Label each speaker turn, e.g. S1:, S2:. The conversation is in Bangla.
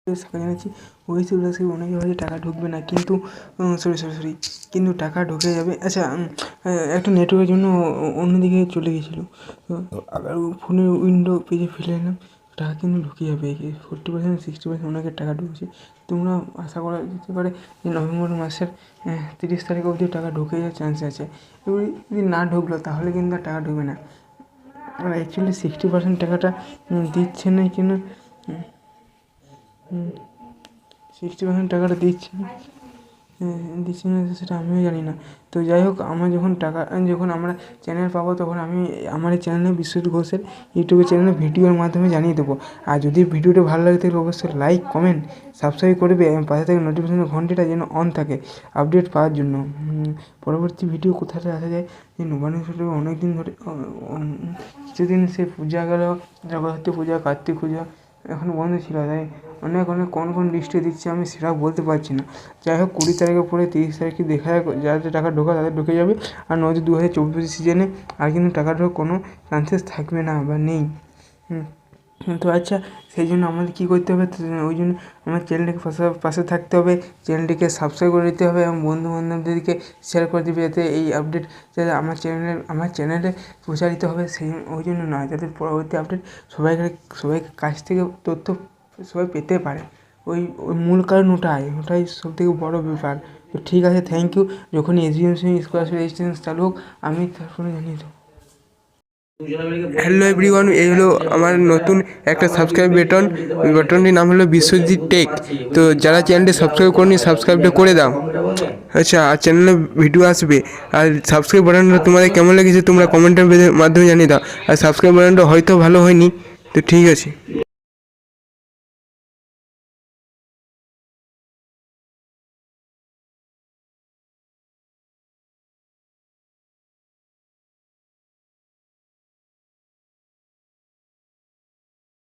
S1: স্বাগত জানাচ্ছি। ওয়েসি প্লাসে অনেকে ভাবে টাকা ঢুকবে না, কিন্তু সরি কিন্তু টাকা ঢুকে যাবে। আচ্ছা, একটা নেটওয়ার্কের জন্য অন্যদিকে চলে গেছিলো, তো আবার ফোনের উইন্ডো পেজে ফেলে এলাম, টাকা কিন্তু ঢুকে যাবে। 40% 60% অনেকের টাকা ঢুকছে। তোমরা আশা করা যেতে পারে যে নভেম্বর মাসের 30 তারিখ অবধি টাকা ঢুকে যাওয়ার চান্স আছে। এবার যদি না ঢুকলো তাহলে কিন্তু আর টাকা ঢুকবে না। আর অ্যাকচুয়ালি 60% টাকাটা দিচ্ছে না কেন, 60% টাকাটা দিচ্ছে না সেটা আমিও জানি না। তো যাই হোক, আমার যখন আমরা চ্যানেল পাবো, তখন আমি আমার এই চ্যানেলে বিশ্বজিৎ ঘোষের ইউটিউবের চ্যানেলে ভিডিওর মাধ্যমে জানিয়ে দেবো। আর যদি ভিডিওটা ভালো লাগে তাহলে অবশ্যই লাইক, কমেন্ট, সাবস্ক্রাইব করবে এবং পাশে থেকে নোটিফিকেশনের ঘন্টিটা যেন অন থাকে আপডেট পাওয়ার জন্য। পরবর্তী ভিডিও কোথাতে আসা যায়, যে নবান্ন ছুটি অনেক দিন ধরে, কিছুদিন সে পূজা গেল, জগদ্ধাত্রী পূজা, কার্তিক পূজা এখন বন্ধ ছিল, তাই অনেক কোন লিস্টে দিচ্ছে আমি সেটা বলতে পারছি না। যাই হোক, 20 তারিখের পরে 30 তারিখে দেখা যাক, যাদের টাকা ঢোকা তাদের ঢুকে যাবে। আর নয়তো 2024 সিজনে আর কিন্তু টাকা ঢোকার কোনো চান্সেস থাকবে না বা নেই। তো আচ্ছা, সেই জন্য আমাদের কী করতে হবে? ওই জন্য আমার চ্যানেলটিকে পাশে থাকতে হবে, চ্যানেলটিকে সাবস্ক্রাইব করে দিতে হবে এবং বন্ধুবান্ধবদেরকে শেয়ার করে দিবে, যাতে এই আপডেট যাতে আমার চ্যানেলে প্রচারিত হবে। ওই জন্য নয়, যাতে পরবর্তী আপডেট সবাই কাছ থেকে তথ্য সবাই পেতে পারে। ওই মূল কারণ ওটাই সবথেকে বড় ব্যাপার। তো ঠিক আছে, থ্যাংক ইউ। যখন এসবিএমসি স্কলারশিপ রেজিস্ট্রেশন চালু হোক, আমি তারপরে জানিয়ে দেবো।
S2: হ্যালো এভরিওয়ান, এই হলো আমার নতুন একটা সাবস্ক্রাইব বাটন। ওই বাটনটির নাম হলো বিশ্বজিৎ টেক। তো যারা চ্যানেলটি সাবস্ক্রাইব করেনি, সাবস্ক্রাইবটা করে দাও। আচ্ছা, আর চ্যানেলে ভিডিও আসবে। আর সাবস্ক্রাইব বাটনটা তোমাদের কেমন লেগেছে তোমরা কমেন্টের মাধ্যমে জানিয়ে দাও। আর সাবস্ক্রাইব বাটনটা হয়তো ভালো হয়নি, তো ঠিক আছে।